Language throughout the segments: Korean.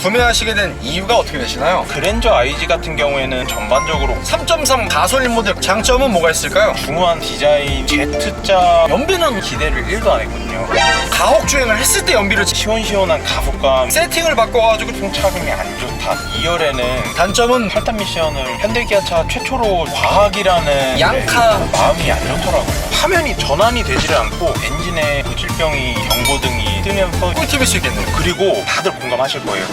구매하시게 된 이유가 어떻게 되시나요? 그랜저 IG 같은 경우에는 전반적으로 3.3 가솔린 모델 장점은 뭐가 있을까요? 중후한 디자인, Z자 연비는 기대를 1도 안 했거든요. 가혹 주행을 했을 때 연비를 시원시원한 가속감, 세팅을 바꿔가지고 승차감이 안 좋다. 2열에는 단점은 8단 미션을 현대기아차 최초로 과학이라는 양카. 마음이 안 좋더라고요. 화면이 전환이 되지를 않고 엔진에 고질병이 경고등이 뜨면서 꿀팁일 수 있겠네요. 그리고 다들 공감하실 거예요.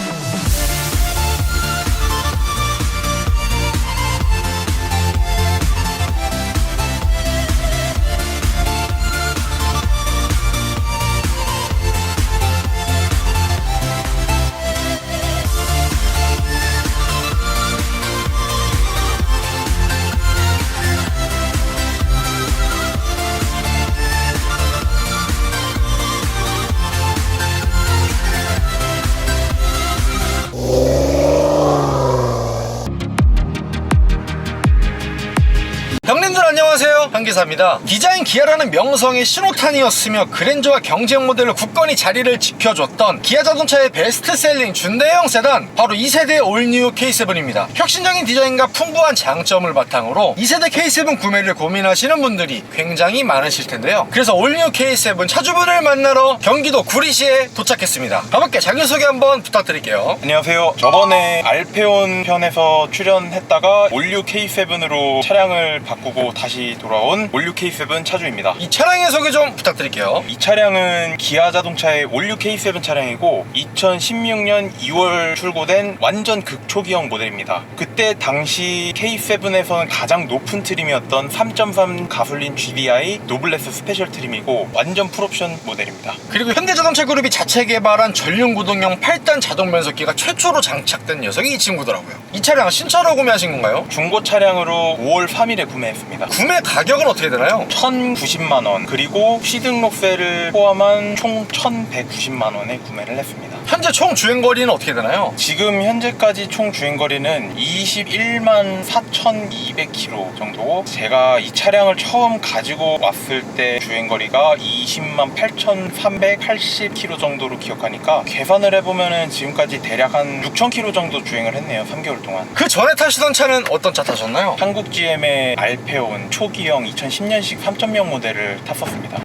형님들 안녕하세요, 한기사입니다. 디자인 기아라는 명성의 신호탄이었으며 그랜저와 경쟁 모델로 굳건히 자리를 지켜줬던 기아 자동차의 베스트셀링 준대형 세단, 바로 2세대 올뉴 K7입니다. 혁신적인 디자인과 풍부한 장점을 바탕으로 2세대 K7 구매를 고민하시는 분들이 굉장히 많으실 텐데요. 그래서 올뉴 K7 차주분을 만나러 경기도 구리시에 도착했습니다. 가볍게 자기소개 한번 부탁드릴게요. 안녕하세요. 저번에 알페온 편에서 출연했다가 올류 K7으로 차량을 바꾸고 다시 돌아온 올류 K7 차주입니다. 이 차량의 소개 좀 부탁드릴게요. 이 차량은 기아 자동차의 올류 K7 차량이고 2016년 2월 출고된 완전 극초기형 모델입니다. 그때 당시 K7에서는 가장 높은 트림이었던 3.3 가솔린 GDI 노블레스 스페셜 트림이고 완전 풀옵션 모델입니다. 그리고 현대자동차 그룹이 자체 개발한 전륜구동형 8단 자동 변속기가 최초로 장착된 녀석이 이 친구더라고요. 이 차량은 신차로 구매하신 건가요? 중고 차량으로 5월 3일에 구매했습니다. 구매 가격은 어떻게 되나요? 1,090만원, 그리고 취등록세를 포함한 총 1,190만원에 구매를 했습니다. 현재 총 주행거리는 어떻게 되나요? 지금 현재까지 총 주행거리는 21만 4,200km 정도고, 제가 이 차량을 처음 가지고 왔을 때 주행거리가 20만 8,380km 정도로 기억하니까 계산을 해보면은 지금까지 대략 한 6,000km 정도 주행을 했네요. 3개월 동안. 그 전에 타시던 차는 어떤 차 타셨나요? 한국 GM의 알페온 초기형 2010년식 3.0 모델을 탔었습니다.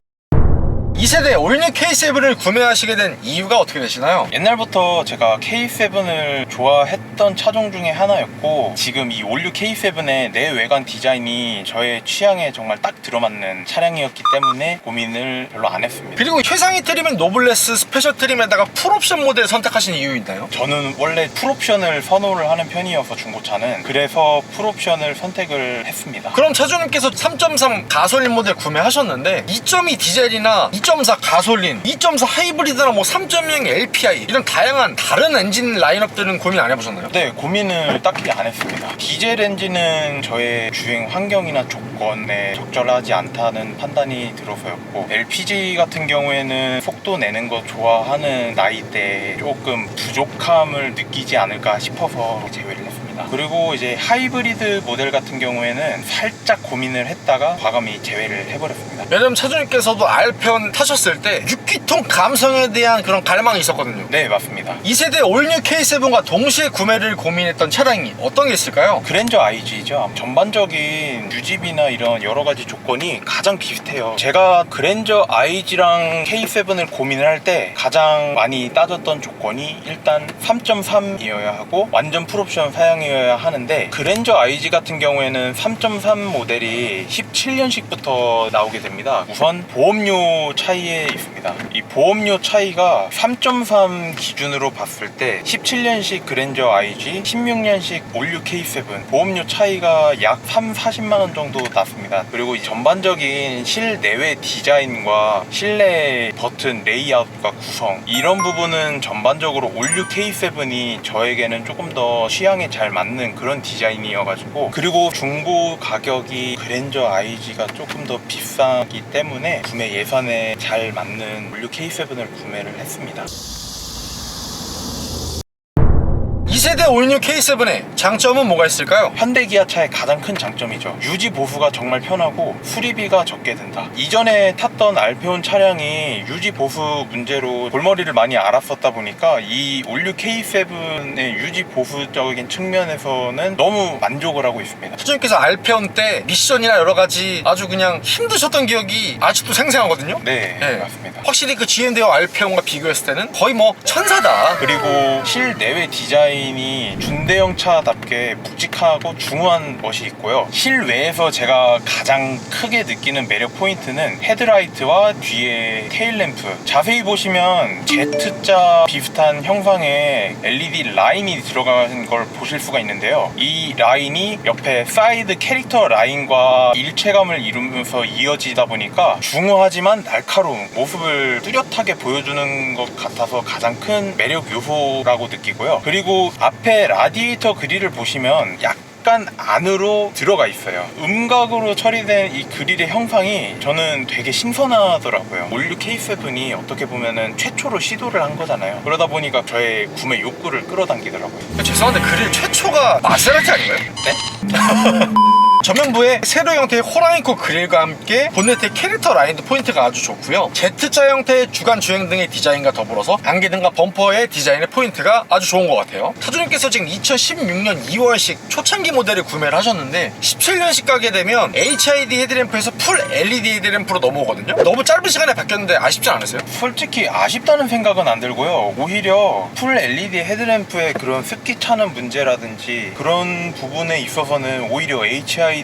2세대 올뉴 K7을 구매하시게 된 이유가 어떻게 되시나요? 옛날부터 제가 K7을 좋아했던 차종 중에 하나였고, 지금 이 올류 K7의 내외관 디자인이 저의 취향에 정말 딱 들어맞는 차량이었기 때문에 고민을 별로 안 했습니다. 그리고 최상위 트림은 노블레스 스페셜 트림에다가 풀옵션 모델 선택하신 이유 있나요? 저는 원래 풀옵션을 선호를 하는 편이어서 중고차는, 그래서 풀옵션을 선택을 했습니다. 그럼 차주님께서 3.3 가솔린 모델 구매하셨는데 2.2 디젤이나 2.4 가솔린, 2.4 하이브리드나 뭐 3.0 LPI 이런 다양한 다른 엔진 라인업들은 고민 안 해보셨나요? 네, 고민을 딱히 안 했습니다. 디젤 엔진은 저의 주행 환경이나 조건에 적절하지 않다는 판단이 들어서였고, LPG 같은 경우에는 속도 내는 거 좋아하는 나이대에 조금 부족함을 느끼지 않을까 싶어서 제외를 했습니다. 그리고 이제 하이브리드 모델 같은 경우에는 살짝 고민을 했다가 과감히 제외를 해버렸습니다. 왜냐면 차주님께서도 알페온 타셨을 때 6기통 감성에 대한 그런 갈망이 있었거든요. 네, 맞습니다. 2세대 올뉴 K7과 동시에 구매를 고민했던 차량이 어떤 게 있을까요? 그랜저 IG죠. 전반적인 유지비나 이런 여러 가지 조건이 가장 비슷해요. 제가 그랜저 IG랑 K7을 고민을 할 때 가장 많이 따졌던 조건이 일단 3.3이어야 하고 완전 풀옵션 사양이어야 하는데, 그랜저 IG 같은 경우에는 3.3 모델이 17년식부터 나오게 됩니다. 우선 보험료 차이에 있습니다. 이 보험료 차이가 3.3 기준으로 봤을 때 17년식 그랜저 IG, 16년식 올류 K7 보험료 차이가 약 40만원 정도 났습니다. 그리고 이 전반적인 실내외 디자인과 실내 버튼 레이아웃과 구성, 이런 부분은 전반적으로 올류 K7이 저에게는 조금 더 취향에 잘 맞는 그런 디자인이어가지고, 그리고 중고 가격이 그랜저 IG가 조금 더 비싸기 때문에 구매 예산에 잘 맞는 올류 K7을 구매를 했습니다. 2세대 올뉴 K7의 장점은 뭐가 있을까요? 현대 기아차의 가장 큰 장점이죠. 유지 보수가 정말 편하고 수리비가 적게 든다. 이전에 탔던 알페온 차량이 유지 보수 문제로 골머리를 많이 앓았었다 보니까 이 올뉴 K7의 유지 보수적인 측면에서는 너무 만족을 하고 있습니다. 차주님께서 알페온 때 미션이나 여러 가지 아주 그냥 힘드셨던 기억이 아직도 생생하거든요. 네, 네. 맞습니다. 확실히 그 GM대와 알페온과 비교했을 때는 거의 뭐 천사다. 그리고 실내외 디자인이 준대형 차답게 묵직하고 중후한 멋이 있고요. 실외에서 제가 가장 크게 느끼는 매력 포인트는 헤드라이트와 뒤에 테일램프. 자세히 보시면 Z자 비슷한 형상의 LED 라인이 들어간 걸 보실 수가 있는데요. 이 라인이 옆에 사이드 캐릭터 라인과 일체감을 이루면서 이어지다 보니까 중후하지만 날카로운 모습을 뚜렷하게 보여주는 것 같아서 가장 큰 매력 요소라고 느끼고요. 그리고 앞에 라디에이터 그릴을 보시면 약간 안으로 들어가 있어요. 음각으로 처리된 이 그릴의 형상이 저는 되게 신선하더라고요. 올뉴 K7이 어떻게 보면은 최초로 시도를 한 거잖아요. 그러다 보니까 저의 구매 욕구를 끌어당기더라고요. 죄송한데 그릴 최초가 마세라티 아닌가요? 네? 전면부에 세로 형태의 호랑이코 그릴과 함께 본네트의 캐릭터 라인도 포인트가 아주 좋고요. Z자 형태의 주간 주행 등의 디자인과 더불어서 안개등과 범퍼의 디자인의 포인트가 아주 좋은 것 같아요. 차주님께서 지금 2016년 2월식 초창기 모델을 구매를 하셨는데 17년식 가게 되면 HID 헤드램프에서 풀 LED 헤드램프로 넘어오거든요. 너무 짧은 시간에 바뀌었는데 아쉽지 않으세요? 솔직히 아쉽다는 생각은 안 들고요. 오히려 풀 LED 헤드램프의 그런 습기 차는 문제라든지 그런 부분에 있어서는 오히려 HID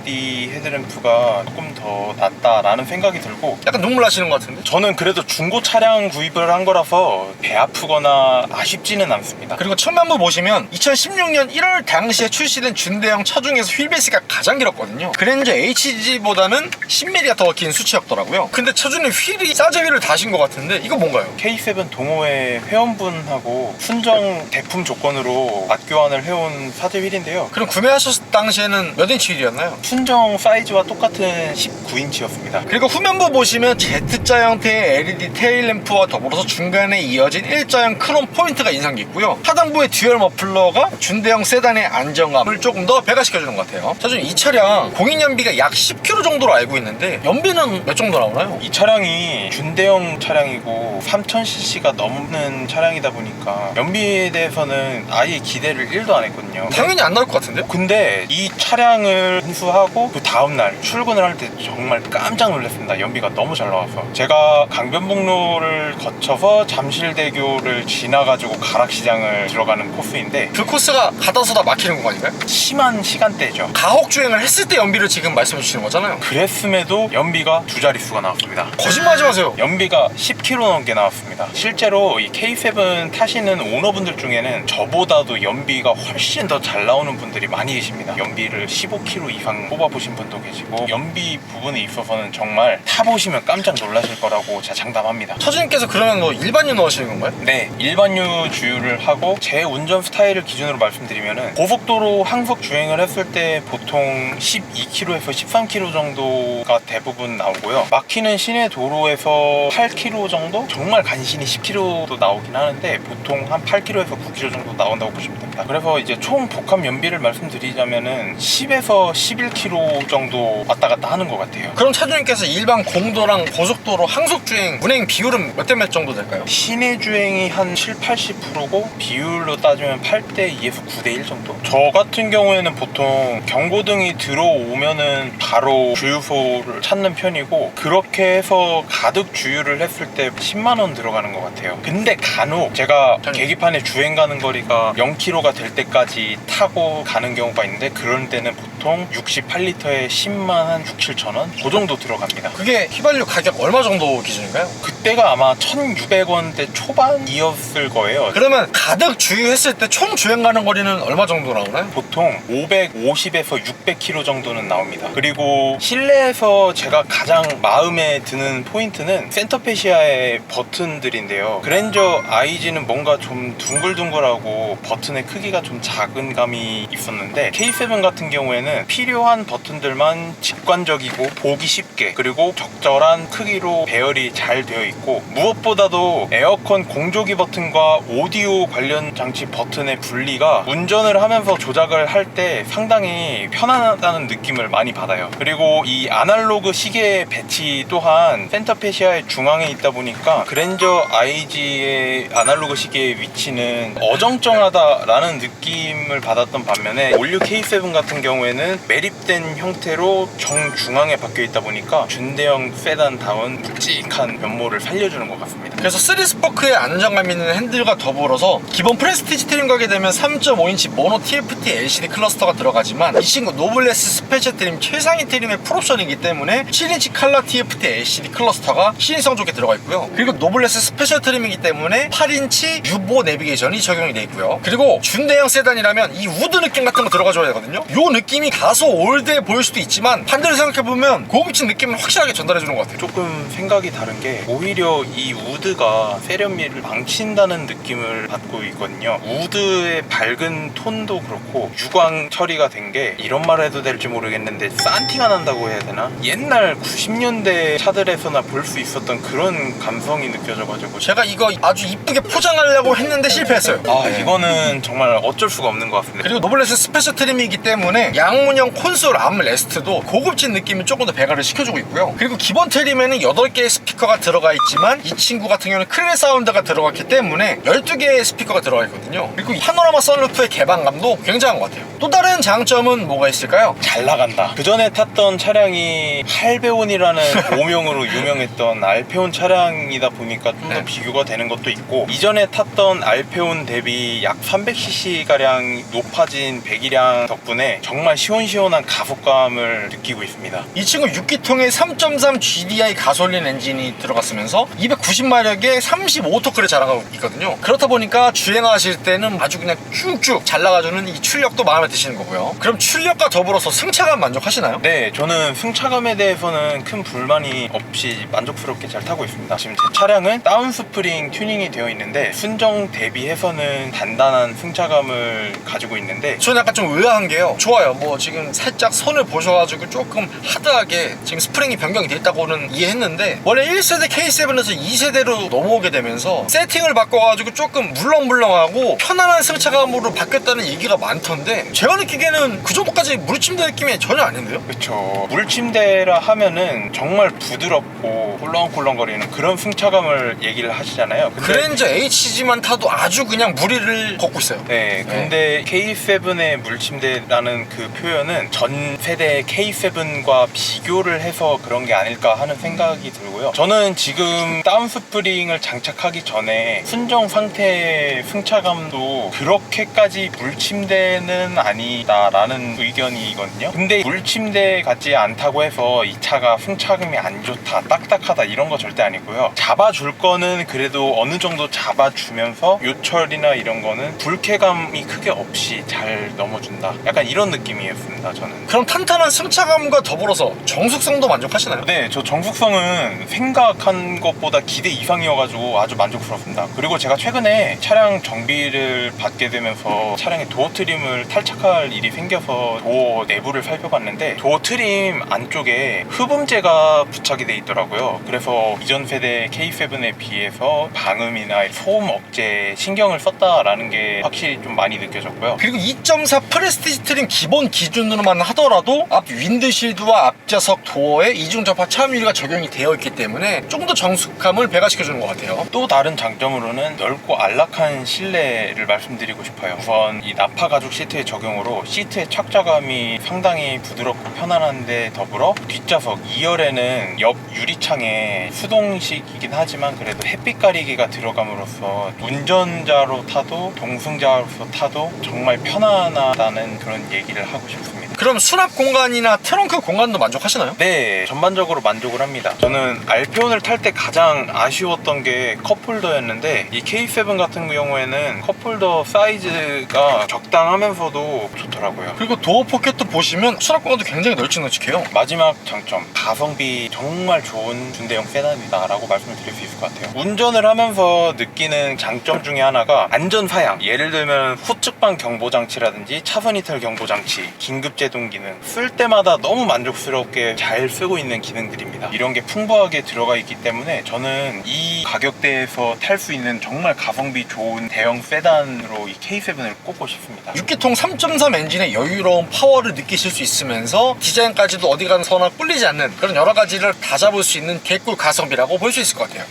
헤드램프가 조금 더 낫다라는 생각이 들고, 약간 눈물 나시는 것 같은데? 저는 그래도 중고 차량 구입을 한 거라서 배 아프거나 아쉽지는 않습니다. 그리고 측면부 보시면 2016년 1월 당시에 출시된 준대형 차 중에서 휠베이스가 가장 길었거든요. 그랜저 HG보다는 10mm가 더 긴 수치였더라고요. 근데 차주님 휠이 싸제 휠을 다신 것 같은데 이거 뭔가요? K7 동호회 회원분하고 순정 대품 조건으로 맞교환을 해온 사제 휠인데요. 그럼 구매하셨을 당시에는 몇 인치 휠이었나요? 순정 사이즈와 똑같은 19인치였습니다. 그리고 후면부 보시면 Z자 형태의 LED 테일램프와 더불어서 중간에 이어진 일자형 크롬 포인트가 인상 깊고요. 하단부의 듀얼 머플러가 준대형 세단의 안정감을 조금 더 배가시켜주는 것 같아요. 사실 이 차량 공인 연비가 약 10km 정도로 알고 있는데 연비는 몇 정도 나오나요? 이 차량이 준대형 차량이고 3000cc가 넘는 차량이다 보니까 연비에 대해서는 아예 기대를 1도 안 했거든요. 당연히 안 나올 것 같은데? 근데 이 차량을 운수하고 그 다음날 출근을 할 때 정말 깜짝 놀랐습니다. 연비가 너무 잘 나와서. 제가 강변북로를 거쳐서 잠실대교를 지나가지고 가락시장을 들어가는 코스인데 그 코스가 가다서다 막히는 구간인가요? 심한 시간대죠. 가혹 주행을 했을 때 연비를 지금 말씀해 주시는 거잖아요. 그랬음에도 연비가 두 자릿수가 나왔습니다. 거짓말하지 마세요. 연비가 10km 넘게 나왔습니다. 실제로 이 K7 타시는 오너분들 중에는 저보다도 연비가 훨씬 더 잘 나오는 분들이 많이 계십니다. 연비를 15km 이상 뽑아보신 분도 계시고 연비 부분에 있어서는 정말 타보시면 깜짝 놀라실 거라고 제가 장담합니다. 차주님께서 그러면 뭐 일반유 넣으시는 건가요? 네, 일반유 주유를 하고 제 운전 스타일을 기준으로 말씀드리면은 고속도로 항속 주행을 했을 때 보통 12km에서 13km 정도가 대부분 나오고요. 막히는 시내 도로에서 8km 정도? 정말 간신히 10km도 나오긴 하는데 보통 한 8km에서 9km 정도 나온다고 보시면 됩니다. 그래서 이제 총 복합 연비를 말씀드리자면은 10에서 11km 정도 왔다 갔다 하는 것 같아요. 그럼 차주님께서 일반 공도랑 고속도로 항속주행 운행 비율은 몇 대 몇 정도 될까요? 시내 주행이 한 7, 80%고 비율로 따지면 8대 2에서 9대 1 정도. 저 같은 경우에는 보통 경고등이 들어오면은 바로 주유소를 찾는 편이고 그렇게 해서 가득 주유를 했을 때 10만 원 들어가는 것 같아요. 근데 간혹 제가 계기판에 주행 가는 거리가 0km가 될 때까지 타고 가는 경우가 있는데 그런 때는 보통 68리터에 10만 한 6, 7천 원? 그 정도 들어갑니다. 그게 휘발유 가격 얼마 정도 기준인가요? 그때가 아마 1,600원대 초반이었을 거예요. 그러면 가득 주유했을 때 총 주행 가는 거리는 얼마 정도 나오나요? 보통 550에서 600km 정도는 나옵니다. 그리고 실내에서 제가 가장 마음에 드는 포인트는 센터페시아의 버튼들인데요. 그랜저 IG는 뭔가 좀 둥글둥글하고 버튼의 크기가 좀 작은 감이 있었는데 K7 같은 경우에는 필요한 버튼들만 직관적이고 보기 쉽게, 그리고 적절한 크기로 배열이 잘 되어 있고, 무엇보다도 에어컨 공조기 버튼과 오디오 관련 장치 버튼의 분리가 운전을 하면서 조작을 할 때 상당히 편안하다는 느낌을 많이 받아요. 그리고 이 아날로그 시계 배치 또한 센터페시아의 중앙에 있다 보니까 그랜저 IG의 아날로그 시계의 위치는 어정쩡하다라는 느낌을 받았던 반면에 올류 K7 같은 경우에는 매립된 형태로 정중앙에 박혀 있다 보니까 준대형 세단다운 묵직한 면모를 살려주는 것 같습니다. 그래서 3스포크의 안정감 있는 핸들과 더불어서 기본 프레스티지 트림 가게 되면 3.5인치 모노 TFT LCD 클러스터가 들어가지만 이 친구 노블레스 스페셜 트림 최상위 트림의 풀옵션이기 때문에 7인치 칼라 TFT LCD 클러스터가 신인성 좋게 들어가 있고요. 그리고 노블레스 스페셜 트림이기 때문에 8인치 유보 내비게이션이 적용이 되어 있고요. 그리고 준대형 세단이라면 이 우드 느낌 같은 거 들어가줘야 되거든요. 이 느낌이 다소 올드해 보일 수도 있지만 반대로 생각해보면 고급진 느낌을 확실하게 전달해주는 것 같아요. 조금 생각이 다른 게 오히려 이 우드가 세련미를 망친다는 느낌을 받고 있거든요. 우드의 밝은 톤도 그렇고 유광 처리가 된 게 이런 말 해도 될지 모르겠는데 산티가 난다고 해야 되나? 옛날 90년대 차들에서나 볼 수 있었던 그런 감성이 느껴져가지고 제가 이거 아주 이쁘게 포장하려고 했는데 실패했어요. 이거는 정말 어쩔 수가 없는 것 같습니다. 그리고 노블레스 스페셜 트림이기 때문에 양문형 콘솔 암레스트도 고급진 느낌을 조금 더 배가를 시켜주고 있고요. 그리고 기본 트림에는 8개의 스피커가 들어가 있지만 이 친구 같은 경우는 크레 사운드가 들어갔기 때문에 12개의 스피커가 들어가 있거든요. 그리고 파노라마 선루프의 개방감도 굉장한 것 같아요. 또 다른 장점은 뭐가 있을까요? 잘 나간다. 그 전에 탔던 차량이 할배온이라는 오명으로 유명했던 알페온 차량이다 보니까 좀 더 비교가 되는 것도 있고, 이전에 탔던 알페온 대비 약 300cc가량 높아진 배기량 덕분에 정말 시원시원한 가속감을 느끼고 있습니다. 이 친구 6기통에 3.3 GDI 가솔린 엔진이 들어갔으면서 290마력의 35토크를 자랑하고 있거든요. 그렇다 보니까 주행하실 때는 아주 그냥 쭉쭉 잘 나가주는 이 출력도 마음에 드시는 거고요. 그럼 출력과 더불어서 승차감 만족하시나요? 네, 저는 승차감에 대해서는 큰 불만이 없이 만족스럽게 잘 타고 있습니다. 지금 제 차량은 다운스프링 튜닝이 되어 있는데 순정 대비해서는 단단한 승차감을 가지고 있는데, 저는 약간 좀 의아한 게요. 좋아요. 뭐 지금 살짝 선을 보셔가지고 조금 하드하게 지금 스프링이 변경이 됐다고는 이해했는데, 원래 1세대 K7에서 2세대로 넘어오게 되면서 세팅을 바꿔가지고 조금 물렁물렁하고 편안한 승차감으로 바뀌었다는 얘기가 많던데, 제가 느끼기에는 그 정도까지 물침대 느낌이 전혀 아닌데요? 그쵸. 물침대라 하면은 정말 부드럽고 꿀렁꿀렁거리는 그런 승차감을 얘기를 하시잖아요. 근데 그랜저 HG만 타도 아주 그냥 무리를 걷고 있어요. 네, 근데 K7의 물침대라는 그 표현은 전 세대 K7과 비교를 해서 그런 게 아닐까 하는 생각이 들고요. 저는 지금 다운스프링을 장착하기 전에 순정 상태의 승차감도 그렇게까지 물침대는 아니다라는 의견이거든요. 근데 물침대 같지 않다고 해서 이 차가 승차감이 안 좋다, 딱딱하다 이런 거 절대 아니고요. 잡아줄 거는 그래도 어느 정도 잡아주면서 요철이나 이런 거는 불쾌감이 크게 없이 잘 넘어준다, 약간 이런 느낌이었습니다. 저는. 그럼 탄탄한 승차감과 더불어서 정숙성도 만족하시나요? 네, 저 정숙성은 생각한 것보다 기대 이상이어가지고 아주 만족스럽습니다. 그리고 제가 최근에 차량 정비를 받게 되면서 차량의 도어 트림을 탈착할 일이 생겨서 도어 내부를 살펴봤는데 도어 트림 안쪽에 흡음재가 부착이 돼 있더라고요. 그래서 이전 세대 K7에 비해서 방음이나 소음 억제에 신경을 썼다라는 게 확실히 좀 많이 느껴졌고요. 그리고 2.4 프레스티지 트림 기본 기준으로만 하더라도 앞 윈드실드와 앞좌석 도어에 이중 접합 차음 유리가 적용이 되어 있기 때문에 조금 더 정숙함을 배가시켜주는 것 같아요. 또 다른 장점으로는 넓고 안락한 실내를 말씀드리고 싶어요. 우선 이 나파 가죽 시트의 적용으로 시트의 착자감이 상당히 부드럽고 편안한데 더불어 뒷좌석 2열에는 옆 유리창에 수동식이긴 하지만 그래도 햇빛 가리개가 들어감으로써 운전자로 타도 동승자로서 타도 정말 편안하다는 그런 얘기를 하고 싶습니다. 그럼 수납 공간이나 트렁크 공간도 만족하시나요? 네, 전반적으로 만족을 합니다. 저는 알페온을 탈 때 가장 아쉬웠던 게 컵홀더였는데 이 K7 같은 경우에는 컵홀더 사이즈가 적당하면서도 좋더라고요. 그리고 도어 포켓도 보시면 수납 공간도 굉장히 널찍널찍해요. 마지막 장점, 가성비 정말 좋은 준대형 세단이다 라고 말씀을 드릴 수 있을 것 같아요. 운전을 하면서 느끼는 장점 중에 하나가 안전 사양, 예를 들면 후측방 경보 장치라든지 차선 이탈 경보 정보장치, 긴급제동 기능, 쓸 때마다 너무 만족스럽게 잘 쓰고 있는 기능들입니다. 이런 게 풍부하게 들어가 있기 때문에 저는 이 가격대에서 탈 수 있는 정말 가성비 좋은 대형 세단으로 이 K7을 꼽고 싶습니다. 6기통 3.3 엔진의 여유로운 파워를 느끼실 수 있으면서 디자인까지도 어디 가서나 꿀리지 않는 그런 여러 가지를 다 잡을 수 있는 개꿀 가성비라고 볼 수 있을 것 같아요.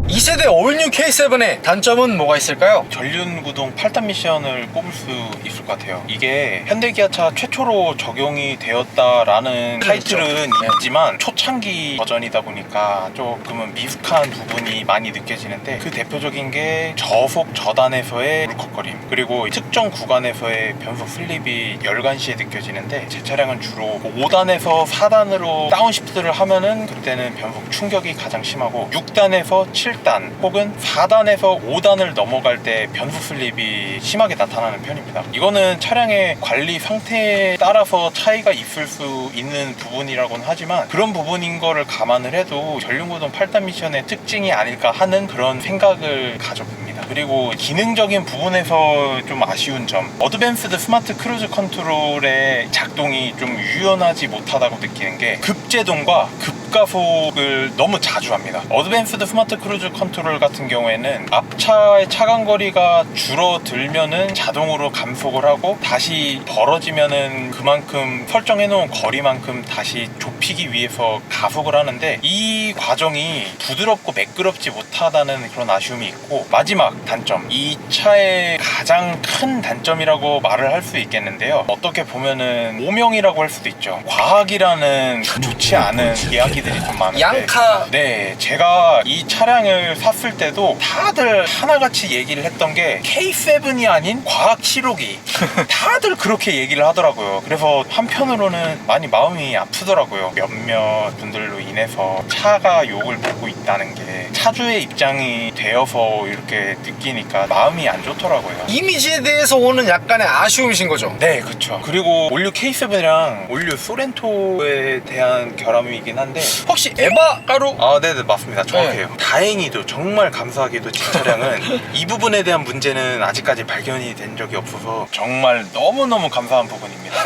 2세대 올뉴 K7의 단점은 뭐가 있을까요? 전륜구동 8단 미션을 꼽을 수 있을 것 같아요. 이게 현대기아차 최초로 적용이 되었다라는 타이틀은 있지만 초창기 버전이다 보니까 조금은 미숙한 부분이 많이 느껴지는데, 그 대표적인 게 저속 저단에서의 울컥거림, 그리고 특정 구간에서의 변속 슬립이 열간시에 느껴지는데, 제 차량은 주로 5단에서 4단으로 다운시프트를 하면은 그때는 변속 충격이 가장 심하고, 6단에서 7단 혹은 4단에서 5단을 넘어갈 때 변속 슬립이 심하게 나타나는 편입니다. 이거는 차량의 관리 상태에 따라서 차이가 있을 수 있는 부분이라고는 하지만, 그런 부분인 거를 감안을 해도 전륜구동 8단 미션의 특징이 아닐까 하는 그런 생각을 가져봅니다. 그리고 기능적인 부분에서 좀 아쉬운 점, 어드밴스드 스마트 크루즈 컨트롤의 작동이 좀 유연하지 못하다고 느끼는 게, 급제동과 급가속을 너무 자주 합니다. 어드밴스드 스마트 크루즈 컨트롤 같은 경우에는 앞차의 차간거리가 줄어들면은 자동으로 감속을 하고, 다시 벌어지면은 그만큼 설정해 놓은 거리만큼 다시 좁히기 위해서 가속을 하는데, 이 과정이 부드럽고 매끄럽지 못하다는 그런 아쉬움이 있고, 마지막 단점, 이 차의 가장 큰 단점이라고 말을 할 수 있겠는데요, 어떻게 보면은 오명이라고 할 수도 있죠. 과학이라는 좋지 않은 이야기들이 좀 많은데, 양카. 네, 제가 이 차량을 샀을 때도 다들 하나같이 얘기를 했던 게 K7이 아닌 과학 7호기 다들 그렇게 얘기를 하더라고요. 그래서 한편으로는 많이 마음이 아프더라고요. 몇몇 분들로 인해서 차가 욕을 먹고 있다는 게 차주의 입장이 되어서 이렇게 느끼니까 마음이 안 좋더라고요. 이미지에 대해서 오는 약간의 아쉬움이신 거죠? 네, 그쵸. 그리고 올류 K7이랑 올류 소렌토에 대한 결함이긴 한데, 혹시 에바 가루? 네네, 맞습니다. 정확해요. 다행히도, 정말 감사하게도 제 차량은 이 부분에 대한 문제는 아직까지 발견이 된 적이 없어서 정말 너무너무 감사한 부분입니다.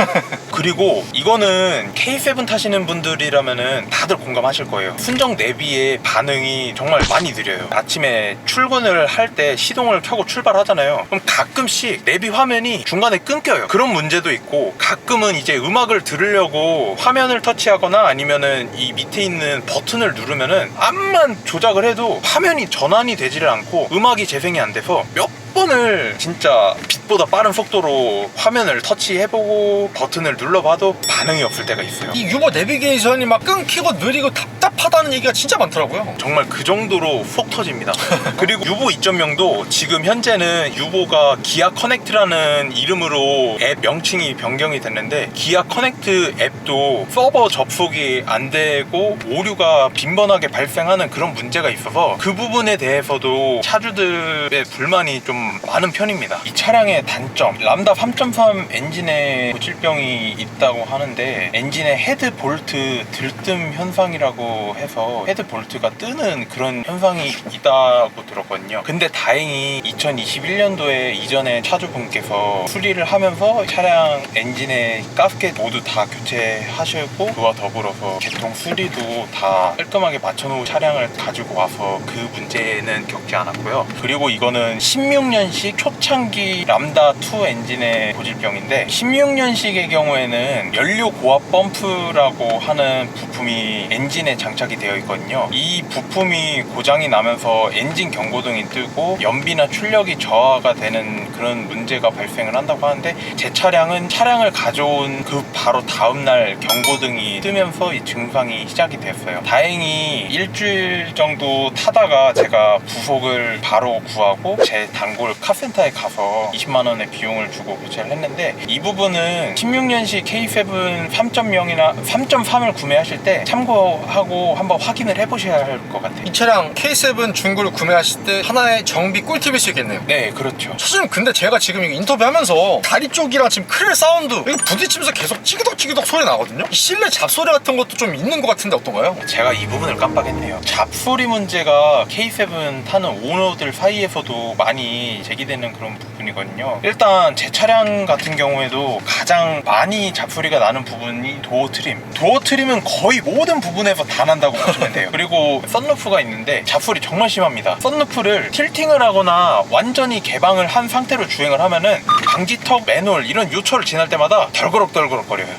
그리고 이거는 K7 타시는 분들이라면은 다들 공감하실 거예요. 순정 내비의 반응이 정말 많이 느려요. 아침에 출근을 할 때 시동을 켜고 출발하잖아요. 그럼 가끔씩 내비 화면이 중간에 끊겨요. 그런 문제도 있고, 가끔은 이제 음악을 들으려고 화면을 터치하거나 아니면은 이 밑에 있는 버튼을 누르면은 암만 조작을 해도 화면이 전환이 되지를 않고 음악이 재생이 안 돼서 몇 번을 진짜 빛보다 빠른 속도로 화면을 터치해보고 버튼을 눌러봐도 반응이 없을 때가 있어요. 이 유보 내비게이션이 막 끊기고 느리고 답답하다는 얘기가 진짜 많더라고요. 정말 그 정도로 속 터집니다. 그리고 유보 2.0도 지금 현재는 유보가 기아 커넥트라는 이름으로 앱 명칭이 변경이 됐는데, 기아 커넥트 앱도 서버 접속이 안 되고 오류가 빈번하게 발생하는 그런 문제가 있어서, 그 부분에 대해서도 차주들의 불만이 좀 많은 편입니다. 이 차량의 단점, 람다 3.3 엔진에 고질병이 있다고 하는데, 엔진의 헤드 볼트 들뜸 현상이라고 해서 헤드 볼트가 뜨는 그런 현상이 있다고 들었거든요. 근데 다행히 2021년도에 이전에 차주분께서 수리를 하면서 차량 엔진의 가스켓 모두 다 교체하시고, 그와 더불어서 개통 수리도 다 깔끔하게 맞춰놓은 차량을 가지고 와서 그 문제는 겪지 않았고요. 그리고 이거는 16년식 초창기 람다2 엔진의 고질병인데, 16년식의 경우에는 연료 고압 펌프라고 하는 부품이 엔진에 장착이 되어 있거든요. 이 부품이 고장이 나면서 엔진 경고등이 뜨고 연비나 출력이 저하가 되는 그런 문제가 발생을 한다고 하는데, 제 차량은 차량을 가져온 그 바로 다음날 경고등이 뜨면서 이 증상이 시작이 됐어요. 다행히 일주일 정도 타다가 제가 부속을 바로 구하고 제 단골 카센터에 가서 20만 원의 비용을 주고 교체를 했는데, 이 부분은 16년식 K7 3.0이나 3.3을 구매하실 때 참고하고 한번 확인을 해보셔야 할 것 같아요. 이 차량 K7 중고를 구매하실 때 하나의 정비 꿀팁일 수 있겠네요. 네, 그렇죠. 사실은 근데 제가 지금 이거 인터뷰하면서 다리 쪽이랑 지금 크렐 사운드 이거 부딪히면서 계속 찌그덕찌그덕 소리 나거든요. 이 실내 잡소리 같은 것도 좀 있는 것 같은데 어떤가요? 제가 이 부분을 깜빡했네요. 잡소리 문제가 K7 타는 오너들 사이에서도 많이 제기되는 그런 부분이 부분이거든요. 일단 제 차량 같은 경우에도 가장 많이 잡소리가 나는 부분이 도어 트림. 도어 트림은 거의 모든 부분에서 다 난다고 보시면 돼요. 그리고 썬루프가 있는데 잡소리 정말 심합니다. 썬루프를 틸팅을 하거나 완전히 개방을 한 상태로 주행을 하면은 방지턱, 맨홀 이런 요철을 지날 때마다 덜그럭덜그럭 거려요.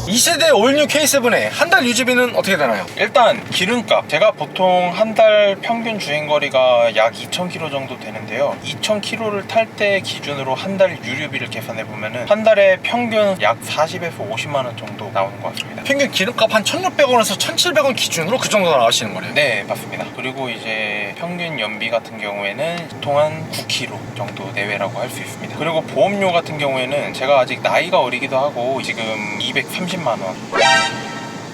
2세대 올뉴 K7의 한 달 유지비는 어떻게 되나요? 일단 기름값, 제가 보통 한 달 평균 주행거리가 약 2,000km 정도 되는데요. 2,000km를 탈 때 기준으로 한 달 유류비를 계산해 보면은 한 달에 평균 약 40에서 50만 원 정도 나오는 것 같습니다. 평균 기름값 한 1,600원에서 1,700원 기준으로 그 정도 나가시는 거네요. 네, 맞습니다. 그리고 이제 평균 연비 같은 경우에는 보통 한 9km 정도 내외라고 할 수 있습니다. 그리고 보험료 같은 경우에는 제가 아직 나이가 어리기도 하고 지금 230만 원.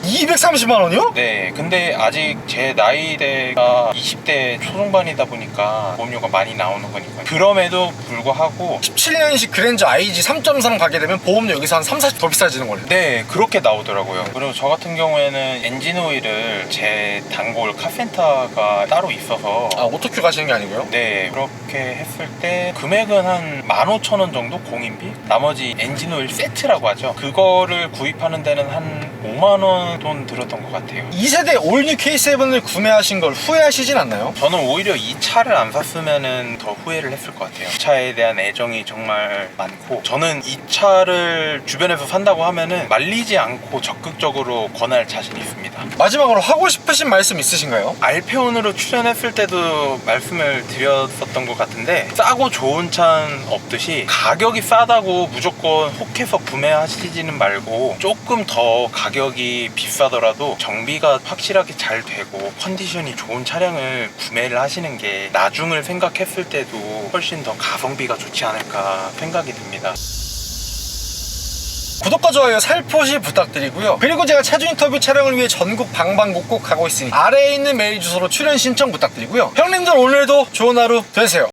230만 원이요? 네, 근데 아직 제 나이대가 20대 초중반이다 보니까 보험료가 많이 나오는 거니까요. 그럼에도 불구하고 17년식 그랜저 IG 3.3 가게 되면 보험료 여기서 한 3, 40 더 비싸지는 거네요. 네, 그렇게 나오더라고요. 그리고 저 같은 경우에는 엔진 오일을 제 단골 카센터가 따로 있어서 아, 오토큐 가시는 게 아니고요? 네, 그렇게 했을 때 금액은 한 15,000원 정도 공인비? 나머지 엔진 오일 세트라고 하죠. 그거를 구입하는 데는 한 5만 원 돈 들었던 것 같아요. 2세대 올뉴 K7을 구매하신 걸 후회하시진 않나요? 저는 오히려 이 차를 안 샀으면 더 후회를 했을 것 같아요. 이 차에 대한 애정이 정말 많고, 저는 이 차를 주변에서 산다고 하면은 말리지 않고 적극적으로 권할 자신이 있습니다. 마지막으로 하고 싶으신 말씀 있으신가요? 알페온으로 출연했을 때도 말씀을 드렸었던 것 같은데, 싸고 좋은 차는 없듯이 가격이 싸다고 무조건 혹해서 구매하시지는 말고 조금 더 가격이 비싸더라도 정비가 확실하게 잘 되고 컨디션이 좋은 차량을 구매를 하시는 게 나중을 생각했을 때도 훨씬 더 가성비가 좋지 않을까 생각이 듭니다. 구독과 좋아요 살포시 부탁드리고요. 그리고 제가 차주 인터뷰 촬영을 위해 전국 방방곡곡 가고 있으니 아래에 있는 메일 주소로 출연 신청 부탁드리고요. 형님들 오늘도 좋은 하루 되세요.